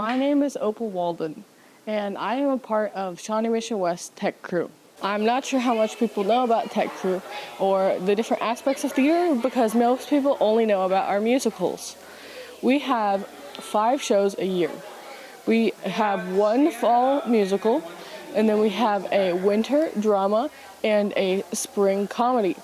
My name is Opal Walden, and I am a part of Shawnee Mission West Tech Crew. I'm not sure how much people know about Tech Crew or the different aspects of the year because most people only know about our musicals. We have 5 shows a year. We have one fall musical, and then we have a winter drama and a spring comedy.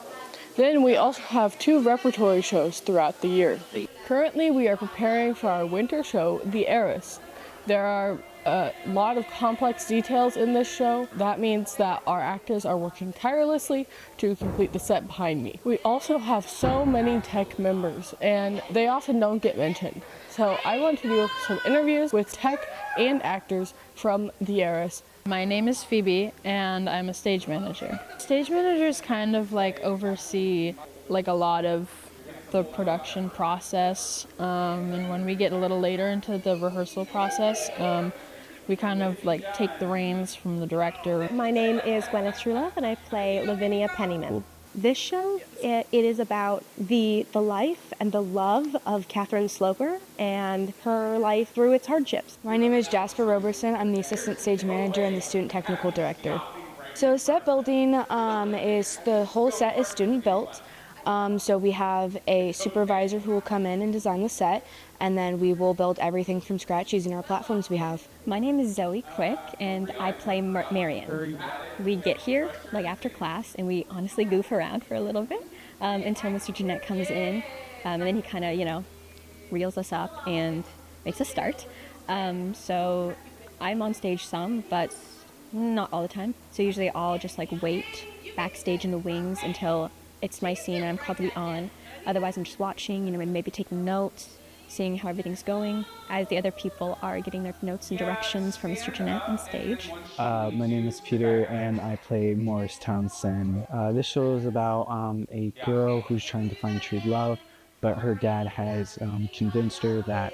Then we also have 2 repertory shows throughout the year. Currently, we are preparing for our winter show, The Heiress. There are a lot of complex details in this show. That means that our actors are working tirelessly to complete the set behind me. We also have so many tech members, and they often don't get mentioned. So I want to do some interviews with tech and actors from The Heiress. My name is Phoebe, and I'm a stage manager. Stage managers kind of like oversee like a lot of the production process, and when we get a little later into the rehearsal process, we kind of like take the reins from the director. My name is Gwyneth Trulove, and I play Lavinia Pennyman. This show, it is about the life and the love of Catherine Sloper and her life through its hardships. My name is Jasper Roberson. I'm the assistant stage manager and the student technical director. So set building is the whole set is student built. So we have a supervisor who will come in and design the set, and then we will build everything from scratch using our platforms we have. My name is Zoe Quick, and I play Marion. We get here like after class, and we honestly goof around for a little bit until Mr. Jeanette comes in, and then he kind of, reels us up and makes us start. So I'm on stage some, but not all the time. So usually I'll just like wait backstage in the wings until it's my scene and I'm called to be on. Otherwise, I'm just watching, maybe taking notes, seeing how everything's going, as the other people are getting their notes and directions from Mr. Jeanette on stage. My name is Peter, and I play Morris Townsend. This show is about a girl who's trying to find true love, but her dad has convinced her that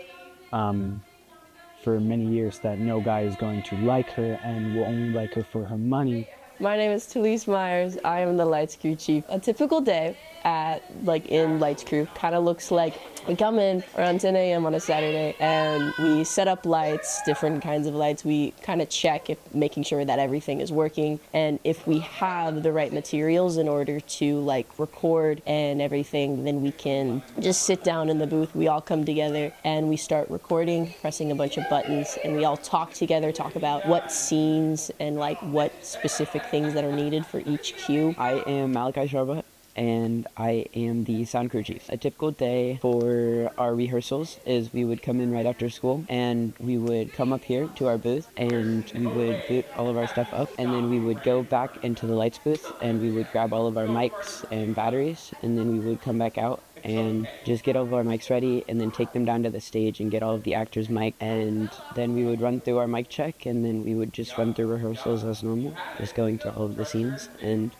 for many years that no guy is going to like her and will only like her for her money. My name is Talise Myers. I am the Lights Crew chief. A typical day in Lights Crew kind of looks like we come in around 10 a.m. on a Saturday and we set up lights, different kinds of lights. We kind of check making sure that everything is working, and if we have the right materials in order to record and everything, then we can just sit down in the booth. We all come together and we start recording, pressing a bunch of buttons, and we all talk together, talk about what scenes and what specific things that are needed for each cue. I am Malachi Sharba, and I am the sound crew chief. A typical day for our rehearsals is we would come in right after school and we would come up here to our booth and we would boot all of our stuff up, and then we would go back into the lights booth and we would grab all of our mics and batteries, and then we would come back out and just get all of our mics ready and then take them down to the stage and get all of the actors' mic, and then we would run through our mic check, and then we would just run through rehearsals as normal, just going to all of the scenes and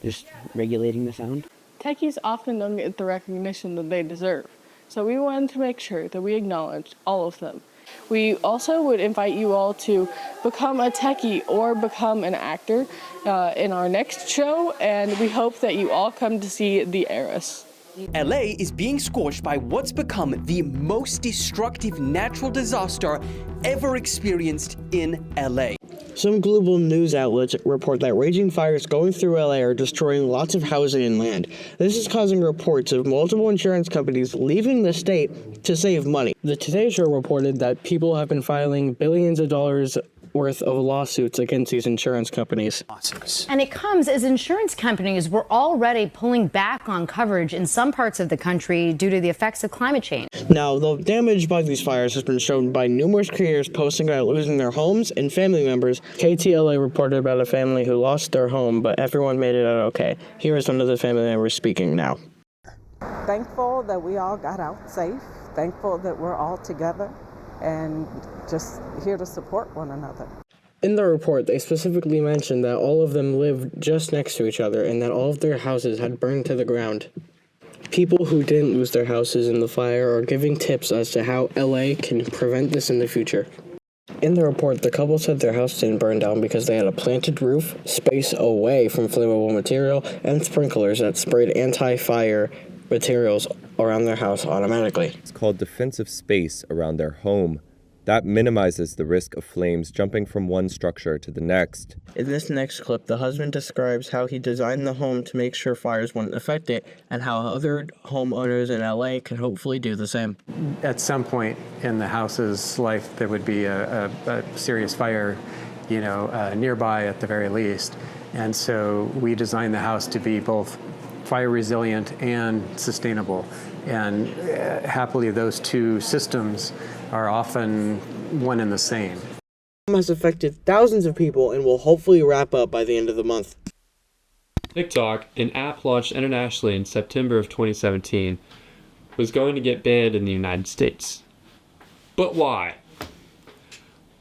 just regulating the sound. Techies often don't get the recognition that they deserve, so we wanted to make sure that we acknowledge all of them. We also would invite you all to become a techie or become an actor in our next show, and we hope that you all come to see The Heiress. LA is being scorched by what's become the most destructive natural disaster ever experienced in LA. Some global news outlets report that raging fires going through LA are destroying lots of housing and land. This is causing reports of multiple insurance companies leaving the state to save money. The Today Show reported that people have been filing billions of dollars worth of lawsuits against these insurance companies. And it comes as insurance companies were already pulling back on coverage in some parts of the country due to the effects of climate change. Now, the damage by these fires has been shown by numerous creators posting about losing their homes and family members. KTLA reported about a family who lost their home, but everyone made it out okay. Here is one of the family members speaking now. Thankful that we all got out safe. Thankful that we're all together and just here to support one another. In the report, they specifically mentioned that all of them lived just next to each other and that all of their houses had burned to the ground. People who didn't lose their houses in the fire are giving tips as to how LA can prevent this in the future. In the report, the couple said their house didn't burn down because they had a planted roof, space away from flammable material, and sprinklers that sprayed anti-fire materials around their house automatically. It's called defensive space around their home That minimizes the risk of flames jumping from one structure to the next. In this next clip, the husband describes how he designed the home to make sure fires wouldn't affect it, and how other homeowners in LA can hopefully do the same. At some point in the house's life, there would be a serious fire, nearby at the very least. And so we designed the house to be both fire resilient and sustainable. And happily, those two systems are often one and the same. Has affected thousands of people and will hopefully wrap up by the end of the month. TikTok, an app launched internationally in September of 2017, was going to get banned in the United States. But why?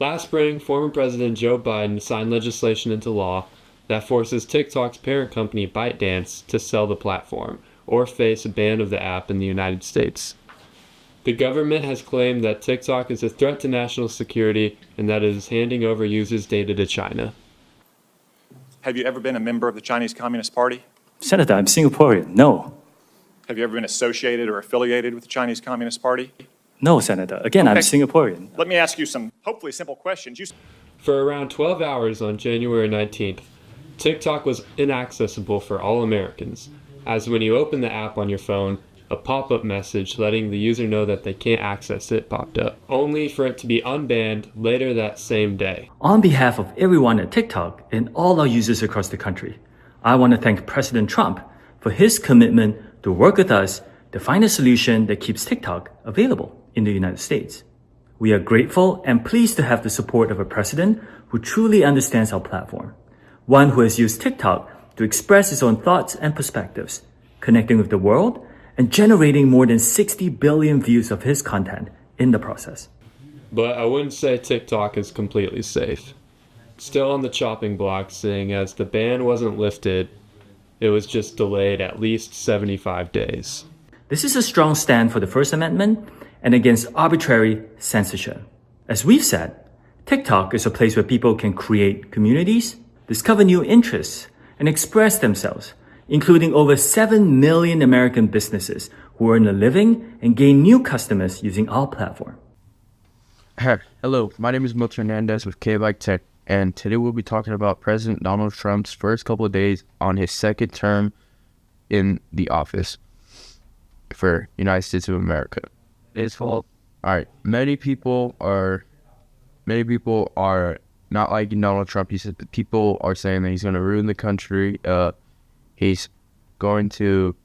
Last spring, former President Joe Biden signed legislation into law that forces TikTok's parent company ByteDance to sell the platform or face a ban of the app in the United States. The government has claimed that TikTok is a threat to national security and that it is handing over users' data to China. Have you ever been a member of the Chinese Communist Party? Senator, I'm Singaporean. No. Have you ever been associated or affiliated with the Chinese Communist Party? No, Senator. Again, I'm Singaporean. Let me ask you some hopefully simple questions. For around 12 hours on January 19th, TikTok was inaccessible for all Americans, as when you open the app on your phone, a pop-up message letting the user know that they can't access it popped up, only for it to be unbanned later that same day. On behalf of everyone at TikTok and all our users across the country, I want to thank President Trump for his commitment to work with us to find a solution that keeps TikTok available in the United States. We are grateful and pleased to have the support of a president who truly understands our platform, one who has used TikTok to express his own thoughts and perspectives, connecting with the world and generating more than 60 billion views of his content in the process. But I wouldn't say TikTok is completely safe. Still on the chopping block, seeing as the ban wasn't lifted, it was just delayed at least 75 days. This is a strong stand for the First Amendment and against arbitrary censorship. As we've said, TikTok is a place where people can create communities, discover new interests, and express themselves, including over 7 million American businesses who earn a living and gain new customers using our platform. Hello, my name is Milton Hernandez with KVIK Tech, and today we'll be talking about President Donald Trump's first couple of days on his second term in the office for United States of America. His fault. All right, many people are not liking Donald Trump. He said that people are saying that he's going to ruin the country. He's going to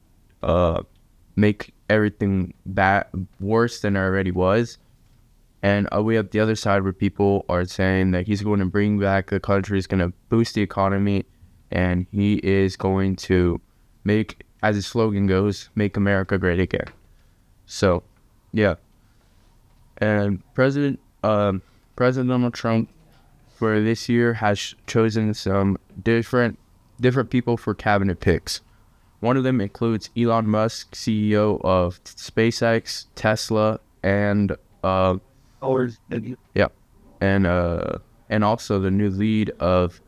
make everything worse than it already was. And we have the other side where people are saying that he's going to bring back the country, he's going to boost the economy, and he is going to make, as his slogan goes, make America great again. So, yeah. And President Donald Trump for this year has chosen some different people for cabinet picks. One of them includes Elon Musk, CEO of SpaceX, Tesla, and and also the new lead of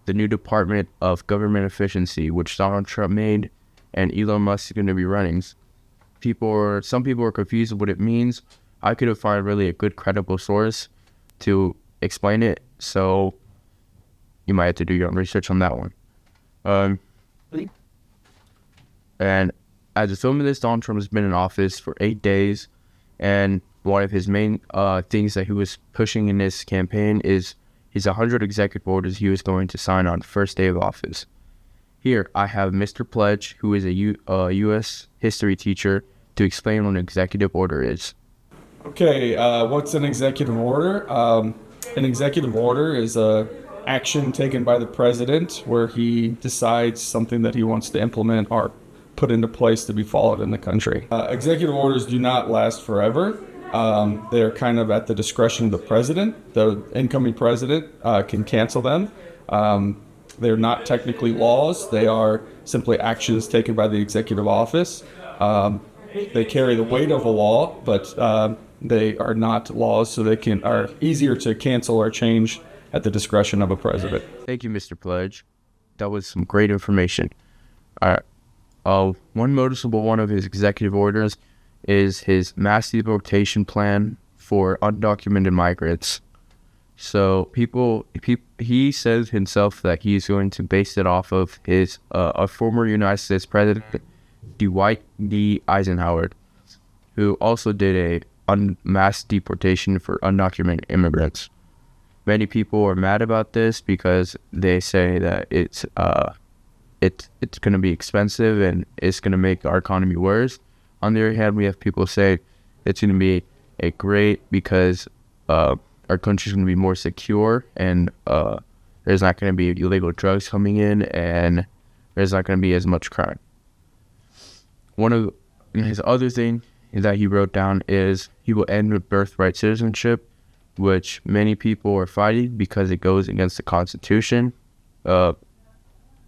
the new Department of Government Efficiency, which Donald Trump made, and Elon Musk is going to be running. Some people are confused with what it means. I couldn't find really a good credible source to explain it, so you might have to do your own research on that one. And as a film of this, Donald Trump has been in office for 8 days, and one of his main things that he was pushing in this campaign is his 100 executive orders he was going to sign on the first day of office. Here, I have Mr. Pledge, who is a U.S. history teacher, to explain what an executive order is. Okay, what's an executive order? An executive order is a action taken by the president where he decides something that he wants to implement or put into place to be followed in the country. Executive orders do not last forever. They're kind of at the discretion of the president. The incoming president can cancel them. They're not technically laws. They are simply actions taken by the executive office. They carry the weight of a law, but they are not laws, so they are easier to cancel or change at the discretion of a president. Thank you, Mr. Pledge. That was some great information. One noticeable one of his executive orders is his mass deportation plan for undocumented migrants. So he says himself that he's going to base it off of his a former United States President, Dwight D. Eisenhower, who also did a mass deportation for undocumented immigrants. Many people are mad about this because they say that it's going to be expensive and it's going to make our economy worse. On the other hand, we have people say it's going to be a great because our country's going to be more secure and there's not going to be illegal drugs coming in and there's not going to be as much crime. One of his other thing that he wrote down is he will end with birthright citizenship, which many people are fighting because it goes against the Constitution.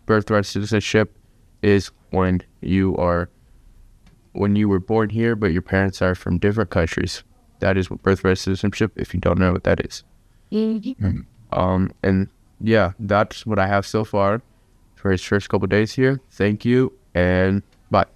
Birthright citizenship is when you were born here, but your parents are from different countries. That is what birthright citizenship, if you don't know what that is. And yeah, that's what I have so far for his first couple days here. Thank you, and bye.